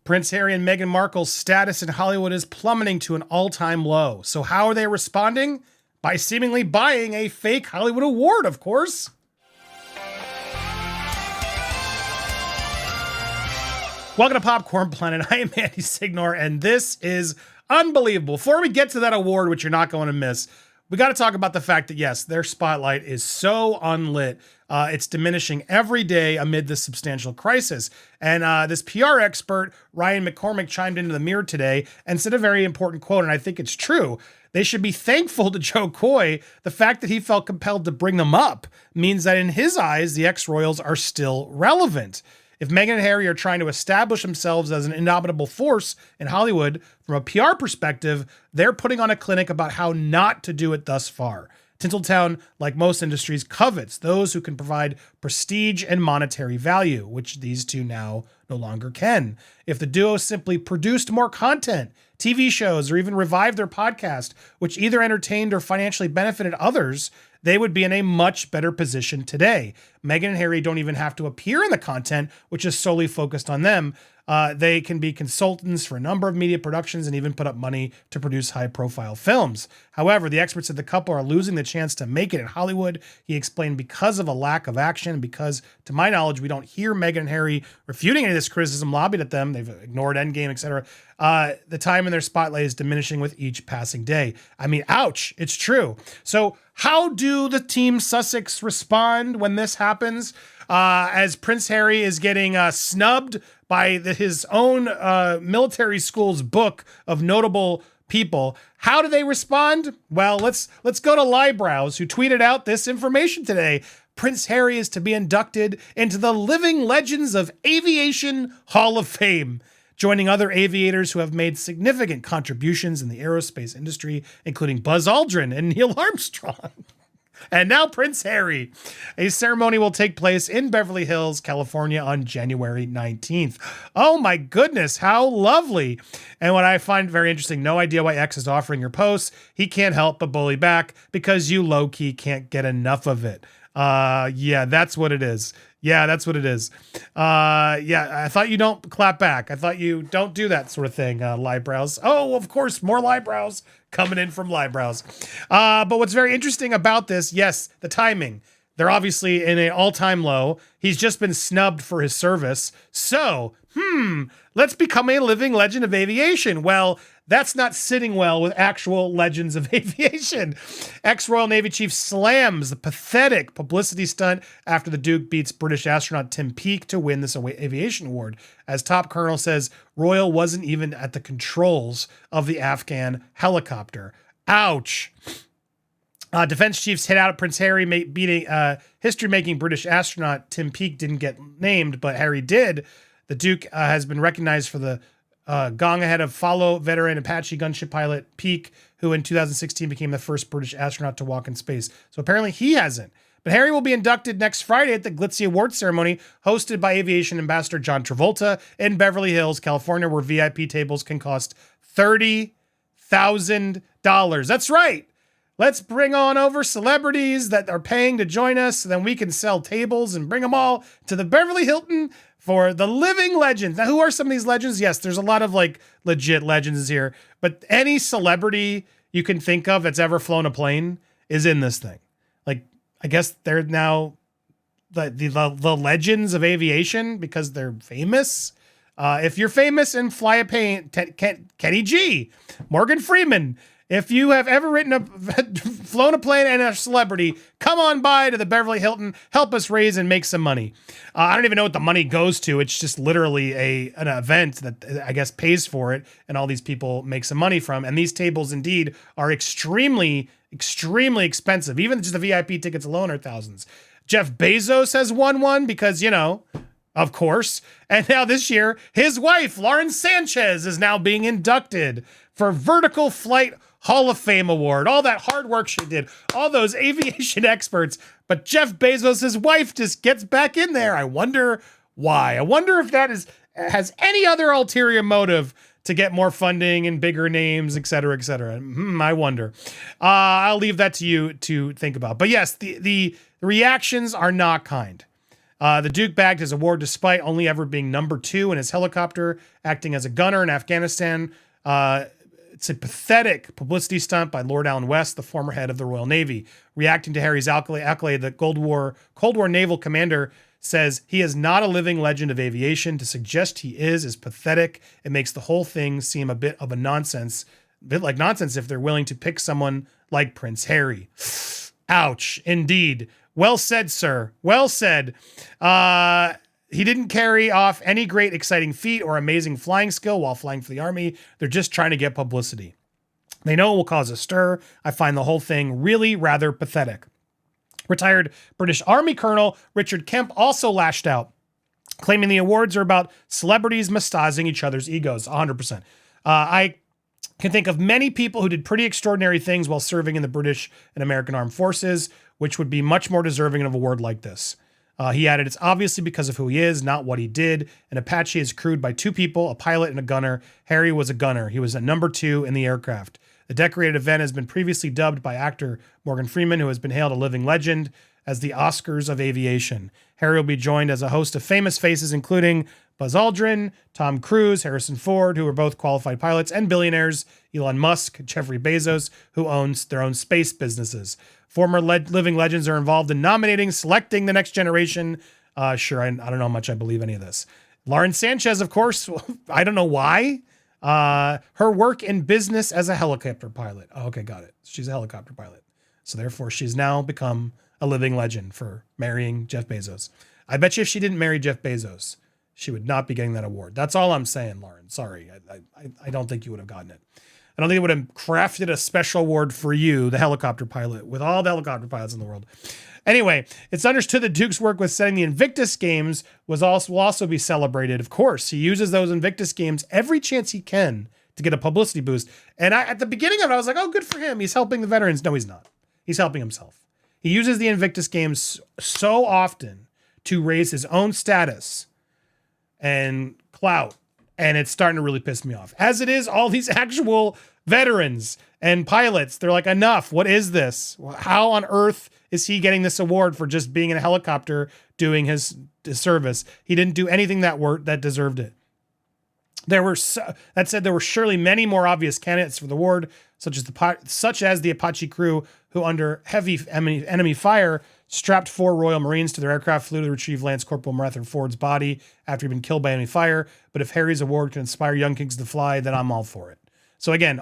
Prince Harry and Meghan Markle's status in Hollywood is plummeting to an all-time low. So how are they responding? By seemingly buying a fake Hollywood award, of course. Welcome to Popcorn Planet. I am Andy Signor, and this is unbelievable. Before we get to that award, which you're not going to miss, we got to talk about the fact that, yes, their spotlight is so unlit. It's diminishing every day amid this substantial crisis. And this PR expert, Ryan McCormick, chimed into the Mirror today and said a very important quote, and I think it's true. They should be thankful to Joe Coy. The fact that he felt compelled to bring them up means that in his eyes, the ex-royals are still relevant. If Meghan and Harry are trying to establish themselves as an indomitable force in Hollywood, from a PR perspective, they're putting on a clinic about how not to do it thus far. Tinseltown, like most industries, covets those who can provide prestige and monetary value, which these two now no longer can. If the duo simply produced more content, TV shows, or even revived their podcast, which either entertained or financially benefited others, they would be in a much better position today. Meghan and Harry don't even have to appear in the content, which is solely focused on them. They can be consultants for a number of media productions and even put up money to produce high-profile films. However, the experts said the couple are losing the chance to make it in Hollywood. He explained because of a lack of action, because, to my knowledge, we don't hear Meghan and Harry refuting any of this criticism lobbied at them. They've ignored Endgame, etc. The time in their spotlight is diminishing with each passing day. I mean, ouch, it's true. So how do the Team Sussex respond when this happens? As Prince Harry is getting snubbed by his own military school's book of notable people. How do they respond? Well, let's go to Liebrows, who tweeted out this information today. Prince Harry is to be inducted into the Living Legends of Aviation Hall of Fame, joining other aviators who have made significant contributions in the aerospace industry, including Buzz Aldrin and Neil Armstrong. And now Prince Harry. A ceremony will take place in Beverly Hills, California on January 19th. Oh my goodness, how lovely. And what I find very interesting, no idea why X is offering your posts. He can't help but bully back because you low-key can't get enough of it. Yeah, that's what it is. Yeah, that's what it is. Yeah, I thought you don't clap back. I thought you don't do that sort of thing, Liebrows. Oh, of course, more Liebrows coming in from Liebrows. But what's very interesting about this, yes, the timing. They're obviously in an all-time low. He's just been snubbed for his service. So, let's become a living legend of aviation. Well, that's not sitting well with actual legends of aviation. Ex-Royal Navy Chief slams the pathetic publicity stunt after the Duke beats British astronaut Tim Peake to win this aviation award. As Top Colonel says, Royal wasn't even at the controls of the Afghan helicopter. Ouch. Defense chiefs hit out at Prince Harry, beating history-making British astronaut Tim Peake didn't get named, but Harry did. The Duke has been recognized for the gong ahead of fellow veteran Apache gunship pilot Peake, who in 2016 became the first British astronaut to walk in space. So apparently he hasn't. But Harry will be inducted next Friday at the glitzy awards ceremony hosted by aviation ambassador John Travolta in Beverly Hills, California, where VIP tables can cost $30,000. That's right. Let's bring on over celebrities that are paying to join us, so then we can sell tables and bring them all to the Beverly Hilton for the living legends. Now, who are some of these legends? Yes, there's a lot of like legit legends here, but any celebrity you can think of that's ever flown a plane is in this thing. Like, I guess they're now the legends of aviation because they're famous. If you're famous and fly a plane, Kenny G, Morgan Freeman. If you have ever flown a plane and a celebrity, come on by to the Beverly Hilton, help us raise and make some money. I don't even know what the money goes to. It's just literally an event that I guess pays for it, and all these people make some money from. And these tables indeed are extremely, extremely expensive. Even just the VIP tickets alone are thousands. Jeff Bezos has won one because, you know, of course. And now this year, his wife, Lauren Sanchez, is now being inducted for Vertical Flight Hall of Fame award. All that hard work she did, all those aviation experts, but Jeff Bezos' wife just gets back in there. I wonder why. I wonder if that has any other ulterior motive to get more funding and bigger names, et cetera, et cetera. I wonder. I'll leave that to you to think about. But yes, the reactions are not kind. The Duke bagged his award despite only ever being number 2 in his helicopter, acting as a gunner in Afghanistan. It's a pathetic publicity stunt by Lord Allen West, the former head of the Royal Navy. Reacting to Harry's accolade, the Cold War naval commander says he is not a living legend of aviation. To suggest he is pathetic. It makes the whole thing seem a bit like nonsense if they're willing to pick someone like Prince Harry. Ouch, indeed. Well said, sir. Well said. He didn't carry off any great exciting feat or amazing flying skill while flying for the army. They're just trying to get publicity. They know it will cause a stir. I find the whole thing really rather pathetic. Retired British Army Colonel Richard Kemp also lashed out, claiming the awards are about celebrities massaging each other's egos. 100%. I can think of many people who did pretty extraordinary things while serving in the British and American armed forces, which would be much more deserving of an award like this. He added, it's obviously because of who he is, not what he did. An Apache is crewed by 2 people, a pilot and a gunner. Harry was a gunner. He was a number 2 in the aircraft. The decorated event has been previously dubbed by actor Morgan Freeman, who has been hailed a living legend, as the Oscars of aviation. Harry will be joined as a host of famous faces, including Buzz Aldrin, Tom Cruise, Harrison Ford, who are both qualified pilots, and billionaires, Elon Musk, Jeffrey Bezos, who owns their own space businesses. Former living legends are involved in nominating, selecting the next generation. Sure, I don't know how much I believe any of this. Lauren Sanchez, of course, I don't know why. Her work in business as a helicopter pilot. Oh, okay, got it. She's a helicopter pilot. So therefore, she's now become a living legend for marrying Jeff Bezos. I bet you if she didn't marry Jeff Bezos, she would not be getting that award. That's all I'm saying, Lauren. Sorry. I don't think you would have gotten it. I don't think it would have crafted a special award for you, the helicopter pilot, with all the helicopter pilots in the world. Anyway, it's understood that Duke's work with setting the Invictus Games will also be celebrated. Of course, he uses those Invictus Games every chance he can to get a publicity boost. And at the beginning of it, I was like, oh, good for him. He's helping the veterans. No, he's not. He's helping himself. He uses the Invictus Games so often to raise his own status and clout. And it's starting to really piss me off. As it is, all these actual veterans and pilots, they're like, enough. What is this? How on earth is he getting this award for just being in a helicopter doing his service? He didn't do anything that deserved it. There were surely many more obvious candidates for the award, such as the Apache crew, who under heavy enemy fire strapped 4 Royal Marines to their aircraft, flew to retrieve Lance Corporal Rutherford's body after he'd been killed by enemy fire. But if Harry's award can inspire young kings to fly, then I'm all for it. So again,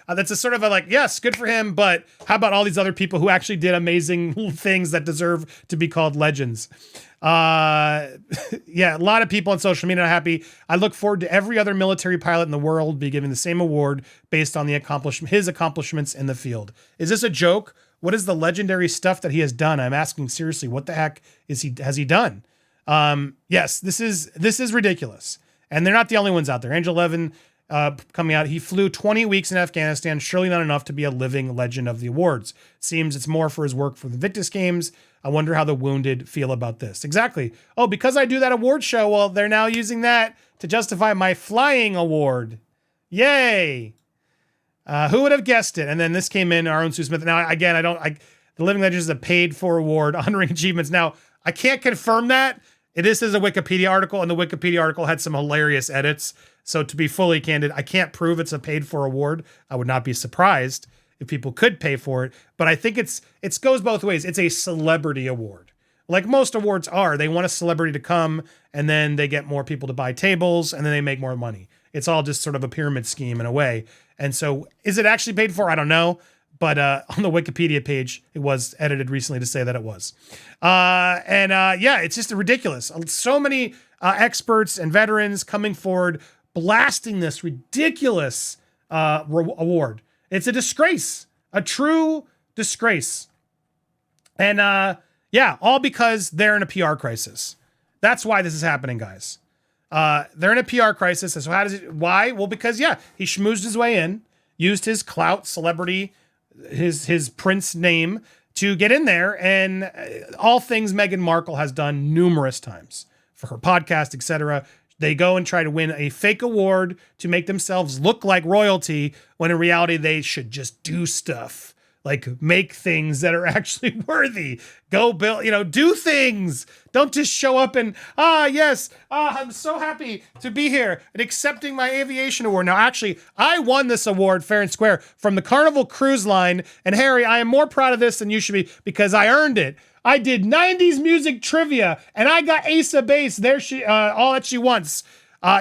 that's a sort of a like, yes, good for him, but how about all these other people who actually did amazing things that deserve to be called legends? Yeah, a lot of people on social media are happy. I look forward to every other military pilot in the world be given the same award based on his accomplishments in the field. Is this a joke? What is the legendary stuff that he has done? I'm asking seriously, what the heck has he done? Yes, this is ridiculous. And they're not the only ones out there. Angel Levin coming out. He flew 20 weeks in Afghanistan, surely not enough to be a living legend of the awards. Seems it's more for his work for the Invictus Games. I wonder how the wounded feel about this. Exactly. Oh, because I do that award show, well, they're now using that to justify my flying award. Yay. Who would have guessed it? And then this came in, our own Sue Smith. Now, again, the Living Legend is a paid for award honoring achievements. Now, I can't confirm that. This is a Wikipedia article, and the Wikipedia article had some hilarious edits. So to be fully candid, I can't prove it's a paid for award. I would not be surprised if people could pay for it, but I think it goes both ways. It's a celebrity award. Like most awards are, they want a celebrity to come and then they get more people to buy tables and then they make more money. It's all just sort of a pyramid scheme in a way. And so is it actually paid for? I don't know. But on the Wikipedia page, it was edited recently to say that it was. Yeah, it's just ridiculous. So many experts and veterans coming forward, blasting this ridiculous award. It's a disgrace, a true disgrace. And yeah, all because they're in a PR crisis. That's why this is happening, guys. They're in a PR crisis. So why? Well, because yeah, he schmoozed his way in, used his clout, celebrity, his prince name to get in there, and all things Meghan Markle has done numerous times for her podcast, etc. They go and try to win a fake award to make themselves look like royalty, when in reality they should just do stuff Like make things that are actually worthy. Go build, do things. Don't just show up and, yes, I'm so happy to be here and accepting my aviation award. Now, actually, I won this award fair and square from the Carnival Cruise Line. And Harry, I am more proud of this than you should be because I earned it. I did 90s music trivia and I got Ace of Base. There she, all that she wants.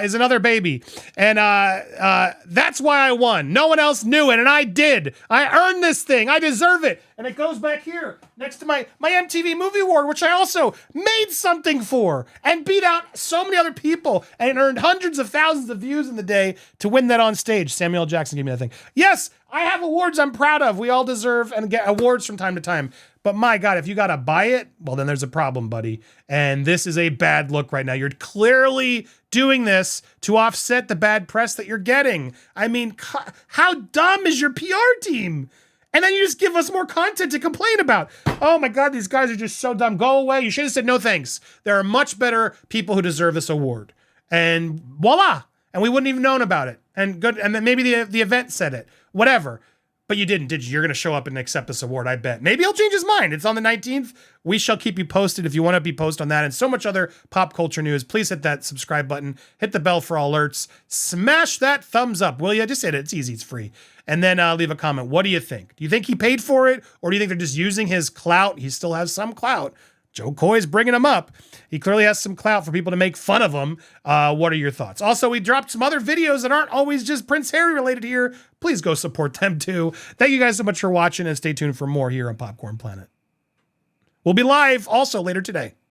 Is another baby. And that's why I won. No one else knew it, and I did. I earned this thing. I deserve it. And it goes back here next to my MTV Movie Award, which I also made something for and beat out so many other people and earned hundreds of thousands of views in the day to win that on stage. Samuel L. Jackson gave me that thing. Yes, I have awards I'm proud of. We all deserve and get awards from time to time. But my God, if you got to buy it, well, then there's a problem, buddy. And this is a bad look right now. You're clearly doing this to offset the bad press that you're getting. I mean, how dumb is your PR team? And then you just give us more content to complain about. Oh my God, these guys are just so dumb. Go away. You should have said no thanks. There are much better people who deserve this award. And voila. And we wouldn't even known about it. And good. And then maybe the event said it. Whatever. But you didn't, did you? You're going to show up and accept this award, I bet. Maybe he'll change his mind. It's on the 19th. We shall keep you posted if you want to be posted on that and so much other pop culture news. Please hit that subscribe button. Hit the bell for all alerts. Smash that thumbs up, will you? Just hit it. It's easy. It's free. And then leave a comment. What do you think? Do you think he paid for it? Or do you think they're just using his clout? He still has some clout. Joe Coy's bringing him up. He clearly has some clout for people to make fun of him. What are your thoughts? Also, we dropped some other videos that aren't always just Prince Harry related here. Please go support them too. Thank you guys so much for watching and stay tuned for more here on Popcorn Planet. We'll be live also later today.